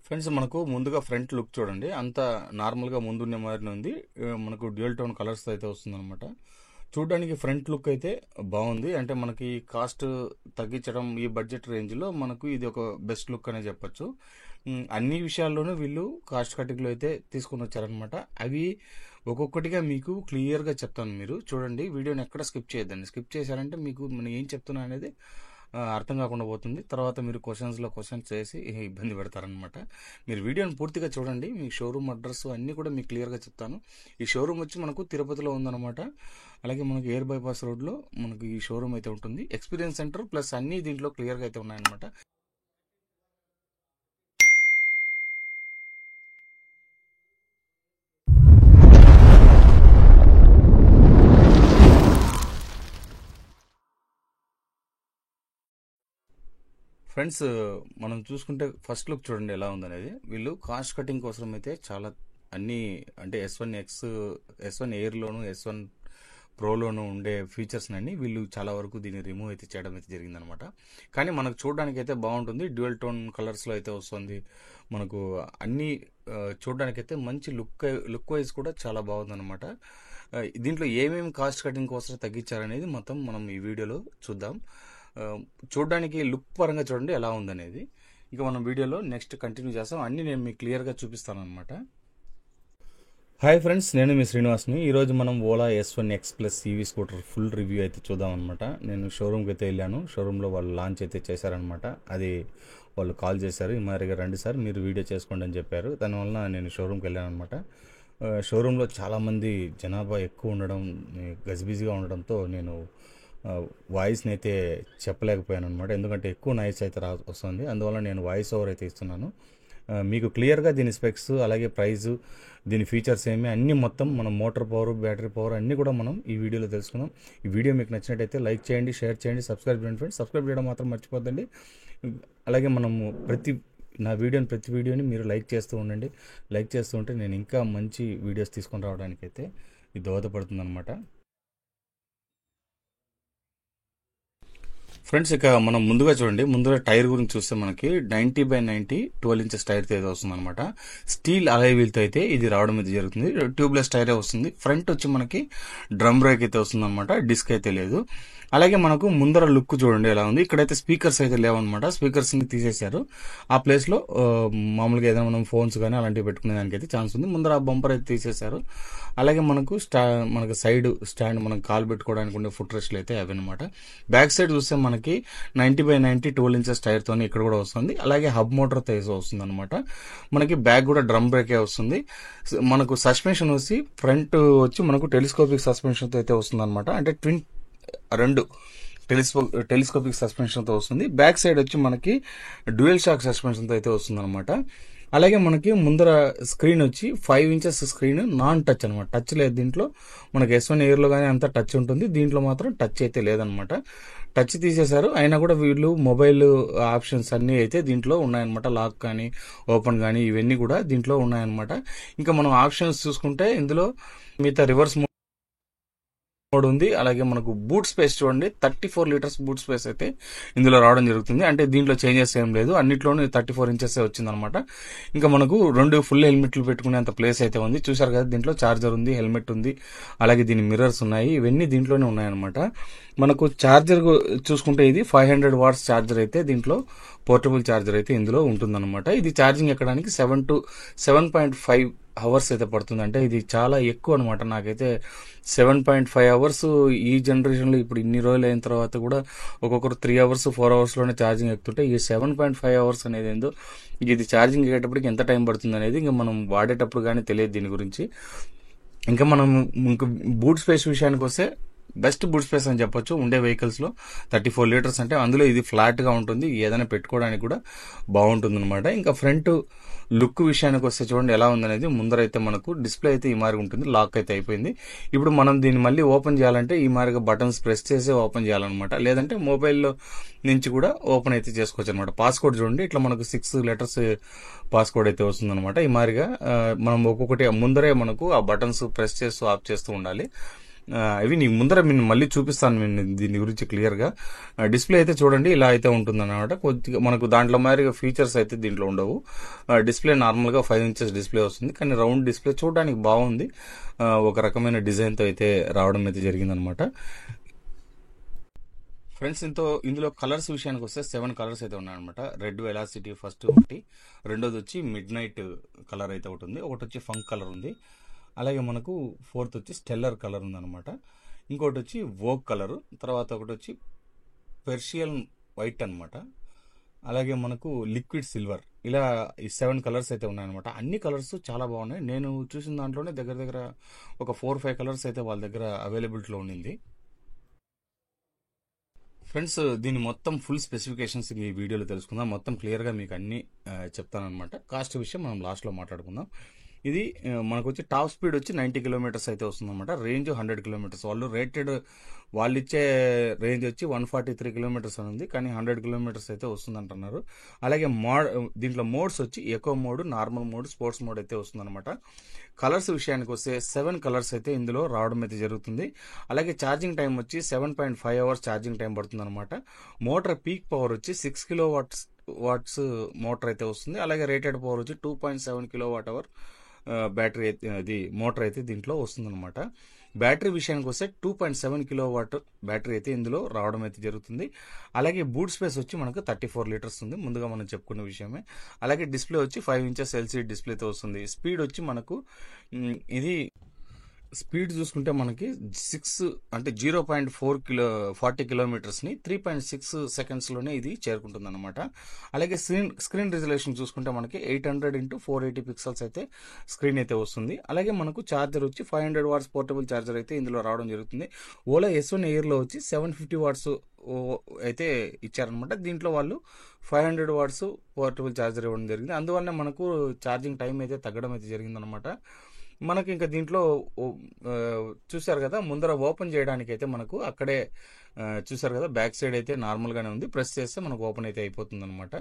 Friends మనకు ముందుగా front look చూడండి, అంత నార్మల్గా ముందున్న మాదిరి ఉంది. మనకు డ్యూయల్ టోన్ కలర్స్ అయితే వస్తుందన్నమాట. చూడడానికి ఫ్రంట్ లుక్ అయితే బాగుంది. అంటే మనకి కాస్ట్ తగ్గించడం ఈ బడ్జెట్ రేంజ్లో మనకు ఇది ఒక బెస్ట్ లుక్ అనే చెప్పొచ్చు. అన్ని విషయాల్లోనూ వీళ్ళు కాస్ట్ కటింగ్లో అయితే తీసుకొని వచ్చారనమాట. అవి ఒక్కొక్కటిగా మీకు క్లియర్గా చెప్తాను. మీరు చూడండి, వీడియోని ఎక్కడ స్కిప్ చేయొద్దండి. స్కిప్ చేశారంటే మీకు మనం ఏం చెప్తున్నా అనేది అర్థం కాకుండా పోతుంది. తర్వాత మీరు క్వశ్చన్స్ చేసి ఇబ్బంది పెడతారనమాట. మీరు వీడియోని పూర్తిగా చూడండి. మీ షోరూమ్ అడ్రస్ అన్నీ కూడా మీకు క్లియర్గా చెప్తాను. ఈ షోరూమ్ వచ్చి మనకు తిరుపతిలో ఉందన్నమాట. అలాగే మనకు ఎయిర్ బైపాస్ రోడ్లో మనకు ఈ షోరూమ్ అయితే ఉంటుంది. ఎక్స్పీరియన్స్ సెంటర్ ప్లస్ అన్నీ దీంట్లో క్లియర్గా అయితే ఉన్నాయన్నమాట. ఫ్రెండ్స్, మనం చూసుకుంటే ఫస్ట్ లుక్ చూడండి ఎలా ఉందనేది. వీళ్ళు కాస్ట్ కటింగ్ కోసం అయితే చాలా అన్ని అంటే S1 ఎయిర్లోను S1 ప్రోలోను ఉండే ఫీచర్స్ అన్ని వీళ్ళు చాలా వరకు దీన్ని రిమూవ్ అయితే చేయడం అయితే జరిగిందనమాట. కానీ మనకు చూడడానికి అయితే బాగుంటుంది. డ్యూయల్ టోన్ కలర్స్లో అయితే వస్తుంది. మనకు అన్ని చూడడానికైతే మంచి లుక్ వైజ్ కూడా చాలా బాగుందన్నమాట. దీంట్లో ఏమేమి కాస్ట్ కటింగ్ కోసం తగ్గించారనేది మొత్తం మనం ఈ వీడియోలో చూద్దాం. చూడడానికి లుక్ పరంగా చూడండి ఎలా ఉందనేది. ఇంకా మనం వీడియోలో నెక్స్ట్ కంటిన్యూ చేస్తాం. అన్నీ నేను మీకు క్లియర్గా చూపిస్తాను అనమాట. హాయ్ ఫ్రెండ్స్, నేను మీ శ్రీనివాస్ని. ఈరోజు మనం Ola S1 X Plus EV scooter full review అయితే చూద్దాం అనమాట. నేను షోరూమ్కి అయితే వెళ్ళాను. షోరూంలో వాళ్ళు లాంచ్ అయితే చేశారనమాట. అది వాళ్ళు కాల్ చేశారు, ఈ మాదిరిగా రండి సార్ మీరు వీడియో చేసుకోండి అని చెప్పారు. దానివల్ల నేను షోరూమ్కి వెళ్ళాను అనమాట. షోరూంలో చాలామంది జనాభా ఎక్కువ ఉండడం, గజిబిజిగా ఉండడంతో నేను వాయిస్ని అయితే చెప్పలేకపోయాను అనమాట. ఎందుకంటే ఎక్కువ నాయిస్ అయితే వస్తుంది. అందువల్ల నేను వాయిస్ ఓవర్ అయితే ఇస్తున్నాను. మీకు క్లియర్గా దీని స్పెక్స్, అలాగే ప్రైజు, దీని ఫీచర్స్ ఏమి అన్నీ మొత్తం మనం మోటార్ పవర్, బ్యాటరీ పవర్ అన్నీ కూడా మనం ఈ వీడియోలో తెలుసుకుందాం. ఈ వీడియో మీకు నచ్చినట్టయితే లైక్ చేయండి, షేర్ చేయండి, సబ్స్క్రైబ్ చేయండి ఫ్రెండ్స్. సబ్స్క్రైబ్ చేయడం మాత్రం మర్చిపోద్దండి. అలాగే మనము ప్రతి వీడియోని మీరు లైక్ చేస్తూ ఉండండి. లైక్ చేస్తూ ఉంటే నేను ఇంకా మంచి వీడియోస్ తీసుకొని రావడానికైతే ఇది దోహదపడుతుంది అనమాట. ఫ్రెండ్స్, ఇక మనం ముందుగా చూడండి, ముందుగా టైర్ గురించి చూస్తే మనకి 90/90 12 ఇంచెస్ టైర్ అయితే వస్తుంది అనమాట. స్టీల్ అలాయ్ వీల్తో అయితే ఇది రావడం అయితే జరుగుతుంది. ట్యూబ్లెస్ టైరే వస్తుంది. ఫ్రంట్ వచ్చి మనకి డ్రమ్ బ్రేక్ అయితే వస్తుంది అనమాట. డిస్క్ అయితే లేదు. అలాగే మనకు ముందర లుక్ చూడండి ఎలా ఉంది. ఇక్కడైతే స్పీకర్స్ అయితే లేవన్నమాట. స్పీకర్స్ ని తీసేశారు. ఆ ప్లేస్ లో మామూలుగా ఏదైనా మనం ఫోన్స్ కానీ అలాంటివి పెట్టుకునే దానికి అయితే ఛాన్స్ ఉంది. ముందర బంపర్ అయితే తీసేశారు. అలాగే మనకు సైడ్ స్టాండ్ మనం కాల్ పెట్టుకోవడానికి ఉండే ఫుట్ రెస్ట్లు అయితే అవి అనమాట. బ్యాక్ సైడ్ చూస్తే మనకి 90/90 12 ఇంచెస్ టైర్ తోని ఇక్కడ కూడా వస్తుంది. అలాగే హబ్ మోటార్ తో వస్తుంది అనమాట. మనకి బ్యాక్ కూడా డ్రమ్ బ్రేకే వస్తుంది. మనకు సస్పెన్షన్ వచ్చి ఫ్రంట్ వచ్చి మనకు టెలిస్కోపిక్ సస్పెన్షన్ తో అయితే వస్తుంది అనమాట. అంటే రెండు టెలిస్కోపిక్ సస్పెన్షన్ తో వస్తుంది. బ్యాక్ సైడ్ వచ్చి మనకి డ్యూయల్ షాక్ సస్పెన్షన్ తో అయితే వస్తుంది అనమాట. అలాగే మనకి ముందర స్క్రీన్ వచ్చి 5 ఇంచెస్ స్క్రీన్, నాన్ టచ్ అనమాట. టచ్ లేదు దీంట్లో. మనకి S1 ఎయిర్లో కానీ అంతా టచ్ ఉంటుంది. దీంట్లో మాత్రం టచ్ అయితే లేదనమాట. టచ్ తీసేశారు. అయినా కూడా వీళ్ళు మొబైల్ ఆప్షన్స్ అన్నీ అయితే దీంట్లో ఉన్నాయన్నమాట. లాక్ కానీ ఓపెన్ కానీ ఇవన్నీ కూడా దీంట్లో ఉన్నాయన్నమాట. ఇంకా మనం ఆప్షన్స్ చూసుకుంటే ఇందులో మిగతా రివర్స్ మోడ్ ఉంది. అలాగే మనకు బూట్ స్పేస్ చూడండి, 34 లీటర్స్ బూట్ స్పేస్ అయితే ఇందులో రావడం జరుగుతుంది. అంటే దీంట్లో చేంజెస్ ఏం లేదు, అన్నిట్లోనూ 34 ఇంచెస్ వచ్చింది అనమాట. ఇంకా మనకు 2 ఫుల్ హెల్మెట్లు పెట్టుకునేంత ప్లేస్ అయితే ఉంది. చూసారు కదా, దీంట్లో చార్జర్ ఉంది, హెల్మెట్ ఉంది, అలాగే దీని మిర్రర్స్ ఉన్నాయి. ఇవన్నీ దీంట్లోనే ఉన్నాయన్నమాట. మనకు చార్జర్ చూసుకుంటే ఇది 500 వాట్స్ చార్జర్ అయితే దీంట్లో పోర్టబుల్ చార్జర్ అయితే ఇందులో ఉంటుందన్నమాట. ఇది ఛార్జింగ్ ఎక్కడానికి 7 to 7.5 అవర్స్ అయితే పడుతుంది. అంటే ఇది చాలా ఎక్కువ అనమాట. నాకైతే 7.5 అవర్స్ ఈ జనరేషన్లో ఇప్పుడు ఇన్ని రోజులు అయిన తర్వాత కూడా ఒక్కొక్కరు 3 అవర్స్ 4 అవర్స్లోనే ఛార్జింగ్ ఎక్కుతుంటే ఈ 7.5 అవర్స్ అనేది ఏందో, ఇది ఛార్జింగ్ ఎక్కేటప్పటికి ఎంత టైం పడుతుంది అనేది ఇంకా మనం వాడేటప్పుడు కానీ తెలియదు దీని గురించి. ఇంకా మనం ఇంకా బూట్ స్పేస్ విషయానికి వస్తే బెస్ట్ బూట్ స్పేస్ అని చెప్పొచ్చు ఉండే వెహికల్స్ లో. 34 లీటర్స్ అంటే అందులో ఇది ఫ్లాట్ గా ఉంటుంది, ఏదైనా పెట్టుకోవడానికి కూడా బాగుంటుంది అనమాట. ఇంకా ఫ్రంట్ లుక్ విషయానికి వస్తే చూడండి ఎలా ఉందనేది. ముందరైతే మనకు డిస్ప్లే అయితే ఈ మాదిరిగా ఉంటుంది, లాక్ అయితే అయిపోయింది. ఇప్పుడు మనం దీన్ని మళ్ళీ ఓపెన్ చేయాలంటే ఈ మాదిరిగా బటన్స్ ప్రెస్ చేసి ఓపెన్ చేయాలన్నమాట. లేదంటే మొబైల్లో నుంచి కూడా ఓపెన్ అయితే చేసుకోవచ్చు అనమాట. పాస్కోడ్ చూడండి, ఇట్లా మనకు 6 లెటర్స్ పాస్కోడ్ అయితే వస్తుంది అనమాట. ఈ మాదిరిగా మనం ఒక్కొక్కటి ముందరే మనకు ఆ బటన్స్ ప్రెస్ చేస్తూ ఆఫ్ చేస్తూ ఉండాలి. ఇవి నీకు ముందర నేను మళ్ళీ చూపిస్తాను నేను దీని గురించి క్లియర్గా. డిస్ప్లే అయితే చూడండి ఇలా అయితే ఉంటుంది అన్నమాట. కొద్దిగా మనకు దాంట్లో మాదిరిగా ఫీచర్స్ అయితే దీంట్లో ఉండవు. డిస్ప్లే నార్మల్గా 5 ఇంచెస్ డిస్ప్లే వస్తుంది, కానీ రౌండ్ డిస్ప్లే చూడడానికి బాగుంది. ఒక రకమైన డిజైన్తో అయితే రావడం అయితే జరిగిందనమాట. ఫ్రెండ్స్ ఇందులో కలర్స్ విషయానికి వస్తే 7 కలర్స్ అయితే ఉన్నాయన్నమాట. రెడ్ వెలాసిటీ ఫస్ట్ ఒకటి, రెండోది వచ్చి మిడ్ నైట్ కలర్ అయితే ఒకటి ఉంది, ఒకటి వచ్చి ఫంక్ కలర్ ఉంది, అలాగే మనకు ఫోర్త్ వచ్చి స్టెల్లర్ కలర్ ఉందన్నమాట. ఇంకోటి వచ్చి వోక్ కలర్, తర్వాత ఒకటి వచ్చి పెర్షియన్ వైట్ అనమాట, అలాగే మనకు లిక్విడ్ సిల్వర్. ఇలా ఈ 7 కలర్స్ అయితే ఉన్నాయన్నమాట. అన్ని కలర్స్ చాలా బాగున్నాయి. నేను చూసిన దాంట్లోనే దగ్గర దగ్గర ఒక 4-5 కలర్స్ అయితే వాళ్ళ దగ్గర అవైలబిలిటీలో ఉండింది. ఫ్రెండ్స్ దీని మొత్తం ఫుల్ స్పెసిఫికేషన్స్ ఈ వీడియోలో తెలుసుకుందాం. మొత్తం క్లియర్గా మీకు అన్ని చెప్తానమాట. కాస్ట్ విషయం మనం లాస్ట్లో మాట్లాడుకుందాం. ఇది మనకు వచ్చి టాప్ స్పీడ్ వచ్చి 90 కిలోమీటర్స్ అయితే వస్తుందన్నమాట. Range 100 kilometres. వాళ్ళు ఇచ్చే రేంజ్ వచ్చి 143 కిలోమీటర్స్ అని ఉంది, కానీ 100 కిలోమీటర్స్ అయితే వస్తుందంటున్నారు. అలాగే దీంట్లో మోడ్స్ వచ్చి echo mode, normal mode, sports mode అయితే వస్తుందన్నమాట. కలర్స్ విషయానికి వస్తే 7 కలర్స్ అయితే ఇందులో రావడం అయితే జరుగుతుంది. అలాగే ఛార్జింగ్ టైం వచ్చి 7.5 అవర్స్ ఛార్జింగ్ టైం పడుతుంది అనమాట. మోటార్ పీక్ పవర్ వచ్చి 6 కిలో వాట్స్ మోటార్ అయితే వస్తుంది. అలాగే రేటెడ్ పవర్ వచ్చి 2.7 కిలో వాట్ అవర్ బ్యాటరీ అది మోటార్ అయితే దీంట్లో వస్తుందన్నమాట. బ్యాటరీ విషయానికి వస్తే 2.7 కిలో వాట్ బ్యాటరీ అయితే ఇందులో రావడం అయితే జరుగుతుంది. అలాగే బూట్ స్పేస్ వచ్చి మనకు 34 లీటర్స్ ఉంది, ముందుగా మనం చెప్పుకున్న విషయమే. అలాగే డిస్ప్లే వచ్చి 5 ఇంచెస్ ఎల్సీడీ డిస్ప్లేతో వస్తుంది. స్పీడ్ వచ్చి మనకు ఇది స్పీడ్ చూసుకుంటే మనకి 0.40 కిలోమీటర్స్ని 3.6 సెకండ్స్లోనే ఇది చేరుకుంటుంది అనమాట. అలాగే స్క్రీన్ రిజల్యూషన్ చూసుకుంటే మనకి 800x480 పిక్సెల్స్ అయితే స్క్రీన్ అయితే వస్తుంది. అలాగే మనకు ఛార్జర్ వచ్చి 500 వాట్స్ పోర్టబుల్ ఛార్జర్ అయితే ఇందులో రావడం జరుగుతుంది. ఓలా S1 ఎయిర్లో వచ్చి 750 వాట్స్ అయితే ఇచ్చారనమాట. దీంట్లో వాళ్ళు 500 వాట్స్ పోర్టబుల్ ఛార్జర్ ఇవ్వడం జరిగింది. అందువల్ల మనకు ఛార్జింగ్ టైం అయితే తగ్గడం అయితే జరిగిందనమాట. మనకి ఇంకా దీంట్లో చూసారు కదా, ముందర ఓపెన్ చేయడానికి అయితే మనకు అక్కడే చూసారు కదా, బ్యాక్ సైడ్ అయితే నార్మల్గానే ఉంది. ప్రెస్ చేస్తే మనకు ఓపెన్ అయితే అయిపోతుంది అనమాట.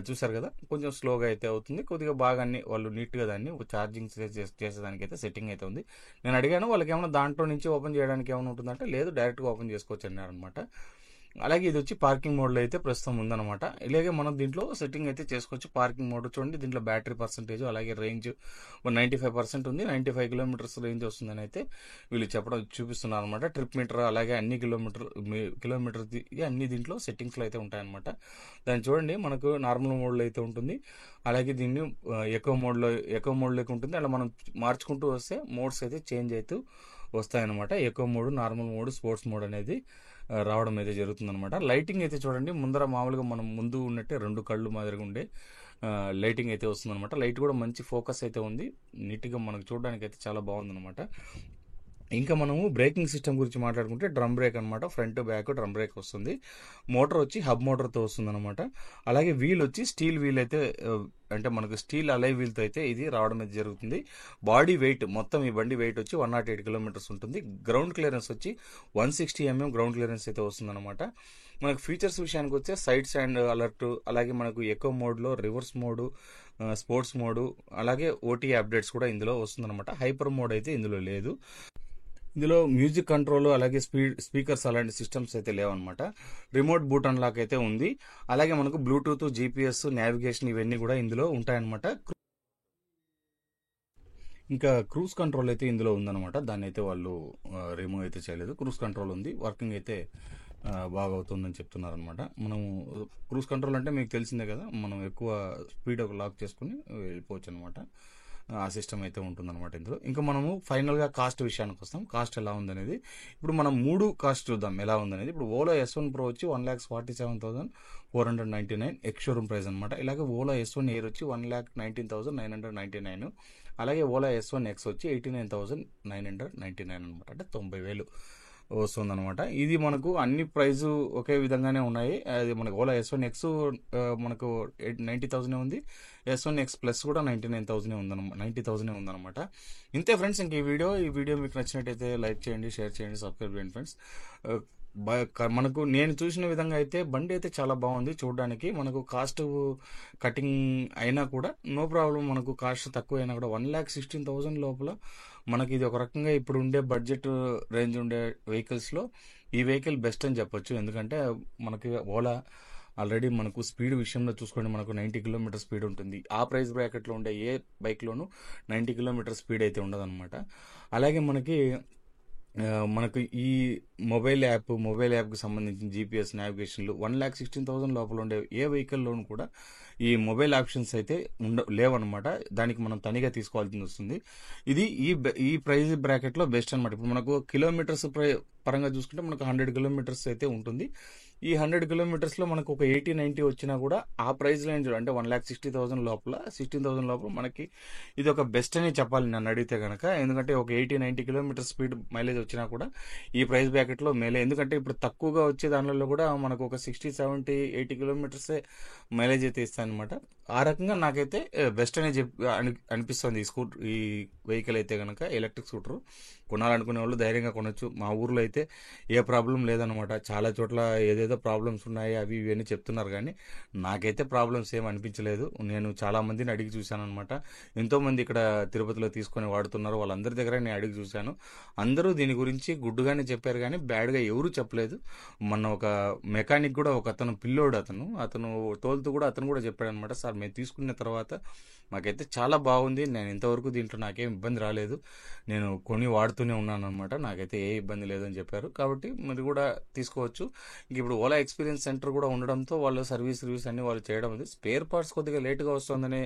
చూసారు కదా, కొంచెం స్లోగా అయితే అవుతుంది. కొద్దిగా బాగా అన్ని వాళ్ళు నీట్గా దాన్ని ఛార్జింగ్ చేసేదానికి అయితే సెట్టింగ్ అయితే ఉంది. నేను అడిగాను వాళ్ళకి ఏమైనా దాంట్లో నుంచి ఓపెన్ చేయడానికి ఏమైనా ఉంటుందంటే లేదు, డైరెక్ట్గా ఓపెన్ చేసుకోవచ్చు అన్నారనమాట. అలాగే ఇది వచ్చి పార్కింగ్ మోడ్లో అయితే ప్రస్తుతం ఉందన్నమాట. ఇలాగే మనం దీంట్లో సెట్టింగ్ అయితే చేసుకోవచ్చు. పార్కింగ్ మోడ్ చూడండి, దీంట్లో బ్యాటరీ పర్సెంటేజ్ అలాగే రేంజ్ 95% ఉంది. 95 కిలోమీటర్స్ రేంజ్ వస్తుందని అయితే వీళ్ళు చూపిస్తున్నారు అనమాట. ట్రిప్ మీటర్ అలాగే అన్ని కిలోమీటర్ అన్ని దీంట్లో సెట్టింగ్స్లో అయితే ఉంటాయన్నమాట. దాన్ని చూడండి, మనకు నార్మల్ మోడ్లో అయితే ఉంటుంది. అలాగే దీన్ని ఎకో మోడ్లోకి ఉంటుంది. అలా మనం మార్చుకుంటూ వస్తే మోడ్స్ అయితే చేంజ్ అవుతూ వస్తాయన్నమాట. Echo mode, normal mode, sports mode అనేది రావడం అయితే జరుగుతుందన్నమాట. లైటింగ్ అయితే చూడండి, ముందర మామూలుగా మనం ముందు ఉన్నట్టే 2 కళ్ళు మాదిరిగా ఉండే లైటింగ్ అయితే వస్తుందన్నమాట. లైట్ కూడా మంచి ఫోకస్ అయితే ఉంది, నీట్గా మనకు చూడడానికి అయితే చాలా బాగుందన్నమాట. ఇంకా మనము బ్రేకింగ్ సిస్టమ్ గురించి మాట్లాడుకుంటే డ్రమ్ బ్రేక్ అనమాట. ఫ్రంట్ బ్యాక్ డ్రమ్ బ్రేక్ వస్తుంది. మోటార్ వచ్చి హబ్ మోటార్తో వస్తుంది అనమాట. అలాగే వీల్ వచ్చి స్టీల్ వీల్ అయితే, అంటే మనకు స్టీల్ అలై వీల్తో అయితే ఇది రావడం అయితే జరుగుతుంది. బాడీ వెయిట్ మొత్తం ఈ బండి వెయిట్ వచ్చి 108 కిలోమీటర్స్ ఉంటుంది. గ్రౌండ్ క్లియరెన్స్ వచ్చి 160 mm గ్రౌండ్ క్లియరెన్స్ అయితే వస్తుంది అనమాట. మనకు ఫీచర్స్ విషయానికి వచ్చే సైడ్ స్టాండ్ అలర్ట్, అలాగే మనకు ఎకో మోడ్లో రివర్స్ మోడు, స్పోర్ట్స్ మోడు, అలాగే ఓటీ అప్డేట్స్ కూడా ఇందులో వస్తుందన్నమాట. హైపర్ మోడ్ అయితే ఇందులో లేదు. ఇందులో మ్యూజిక్ కంట్రోల్ అలాగే స్పీకర్స్ అలాంటి సిస్టమ్స్ అయితే లేవన్నమాట. రిమోట్ బూట్ అన్లాక్ అయితే ఉంది. అలాగే మనకు బ్లూటూత్, GPS, నావిగేషన్ ఇవన్నీ కూడా ఇందులో ఉంటాయన్నమాట. ఇంకా క్రూజ్ కంట్రోల్ అయితే ఇందులో ఉందన్నమాట. దాన్ని అయితే వాళ్ళు రిమూవ్ అయితే చేయలేదు. క్రూజ్ కంట్రోల్ ఉంది, వర్కింగ్ అయితే బాగా అవుతుందని చెప్తున్నారు అనమాట. మనము క్రూజ్ కంట్రోల్ అంటే మీకు తెలిసిందే కదా, మనం ఎక్కువ స్పీడ్ లాక్ చేసుకుని వెళ్ళిపోవచ్చు అనమాట. ఆ సిస్టమ్ అయితే ఉంటుందన్నమాట ఇందులో. ఇంకా మనము ఫైనల్గా కాస్ట్ విషయానికి వస్తాం. కాస్ట్ ఎలా ఉందనేది ఇప్పుడు మనం 3 కాస్ట్ చూద్దాం ఎలా ఉందనేది. ఇప్పుడు ఓలా S1 Pro వచ్చి 1,47,499 ఎక్స్ షోరూమ్ ప్రైస్ అనమాట. ఇలాగే ఓలా S1 ఎయిర్ వచ్చి 1,19,999. అలాగే ఓలా S1 X వచ్చి 89,999 అనమాట. అంటే 90,000 వస్తుందన్నమాట. ఇది మనకు అన్ని ప్రైజు ఒకే విధంగానే ఉన్నాయి. అది మనకు ఓలా S1 X మనకు 90,000 ఉంది. S1 X ప్లస్ కూడా 90,000 ఉందన్నమాట. ఇంతే ఫ్రెండ్స్. ఇంక ఈ వీడియో మీకు నచ్చినట్టయితే లైక్ చేయండి, షేర్ చేయండి, సబ్స్క్రైబ్ చేయండి ఫ్రెండ్స్. మనకు నేను చూసిన విధంగా అయితే బండి అయితే చాలా బాగుంది చూడడానికి. మనకు కాస్ట్ కటింగ్ అయినా కూడా నో ప్రాబ్లం, మనకు కాస్ట్ తక్కువ అయినా కూడా 1,16,000 లోపల మనకి ఇది ఒక రకంగా ఇప్పుడు ఉండే బడ్జెట్ రేంజ్ ఉండే వెహికల్స్లో ఈ వెహికల్ బెస్ట్ అని చెప్పొచ్చు. ఎందుకంటే మనకి ఓలా ఆల్రెడీ మనకు స్పీడ్ విషయంలో చూసుకోండి, మనకు 90 కిలోమీటర్ స్పీడ్ ఉంటుంది. ఆ ప్రైస్ బ్రాకెట్లో ఉండే ఏ బైక్లోనూ 90 కిలోమీటర్ స్పీడ్ అయితే ఉండదన్నమాట. అలాగే మనకు ఈ మొబైల్ యాప్కి సంబంధించిన జీపీఎస్ నావిగేషన్లు 1,16,000 లోపల ఉండే ఏ వెహికల్లోనూ కూడా ఈ మొబైల్ ఆప్షన్స్ అయితే లేవన్నమాట. దానికి మనం తనిగా తీసుకోవాల్సి వస్తుంది. ఇది ఈ ప్రైస్ బ్రాకెట్లో బెస్ట్ అనమాట. ఇప్పుడు మనకు కిలోమీటర్స్ పరంగా చూసుకుంటే మనకు 100 కిలోమీటర్స్ అయితే ఉంటుంది. ఈ 100 కిలోమీటర్స్లో మనకు ఒక 80-90 వచ్చినా కూడా ఆ ప్రైస్ రేంజ్ అంటే 1,60,000 లోపల 16,000 లోపల మనకి ఇది ఒక బెస్ట్ అని చెప్పాలి నన్ను అడిగితే కనుక. ఎందుకంటే ఒక 80-90 కిలోమీటర్ స్పీడ్ మైలేజ్ వచ్చినా కూడా ఈ ప్రైస్ బ్రాకెట్లో మేలే. ఎందుకంటే ఇప్పుడు తక్కువగా వచ్చే దానిలో కూడా మనకు ఒక 60-70-80 కిలోమీటర్సే మైలేజ్ అయితే ఇస్తాయన్నమాట. ఆ రకంగా నాకైతే బెస్ట్ అనే అనిపిస్తుంది ఈ వెహికల్ అయితే కనుక. ఎలక్ట్రిక్ స్కూటర్ కొనాలనుకునే వాళ్ళు ధైర్యంగా కొనొచ్చు. మా ఊర్లో అయితే ఏ ప్రాబ్లం లేదనమాట. చాలా చోట్ల ఏదేదో ప్రాబ్లమ్స్ ఉన్నాయి అవి ఇవి అని చెప్తున్నారు, కానీ నాకైతే ప్రాబ్లమ్స్ ఏం అనిపించలేదు. నేను చాలా మందిని అడిగి చూశాను అనమాట. ఎంతోమంది ఇక్కడ తిరుపతిలో తీసుకొని వాడుతున్నారు, వాళ్ళందరి దగ్గర నేను అడిగి చూశాను. అందరూ దీని గురించి గుడ్డుగానే చెప్పారు, కానీ బ్యాడ్గా ఎవరూ చెప్పలేదు. మొన్న ఒక మెకానిక్ కూడా ఒక అతను పిల్లోడు అతను తోలుతూ కూడా అతను కూడా చెప్పాడు అనమాట, సార్ మేము తీసుకున్న తర్వాత మాకైతే చాలా బాగుంది, నేను ఇంతవరకు దీంట్లో నాకేం ఇబ్బంది రాలేదు, నేను కొని వాడుతూనే ఉన్నాను అనమాట, నాకైతే ఏ ఇబ్బంది లేదని చెప్పారు. కాబట్టి మీరు కూడా తీసుకోవచ్చు. ఇంక ఇప్పుడు ఓలా ఎక్స్పీరియన్స్ సెంటర్ కూడా ఉండడంతో వాళ్ళు సర్వీస్ అన్ని వాళ్ళు చేయడం ఉంది. స్పేర్ పార్ట్స్ కొద్దిగా లేట్గా వస్తుందనే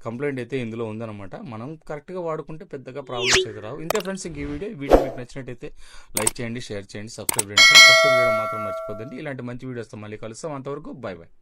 కంప్లైంట్ అయితే ఇందులో ఉందన్నమాట. మనం కరెక్ట్గా వాడుకుంటే పెద్దగా ప్రాబ్లమ్స్ అయితే రావు. ఇంతే ఫ్రెండ్స్, ఇంక ఈ వీడియో మీకు నచ్చినట్టయితే లైక్ చేయండి, షేర్ చేయండి, సబ్స్క్రైబ్ చేయడం మాత్రం మర్చిపోద్దండి. ఇలాంటి మంచి వీడియోస్తో మళ్ళీ కలుస్తాం. అంతవరకు బాయ్ బాయ్.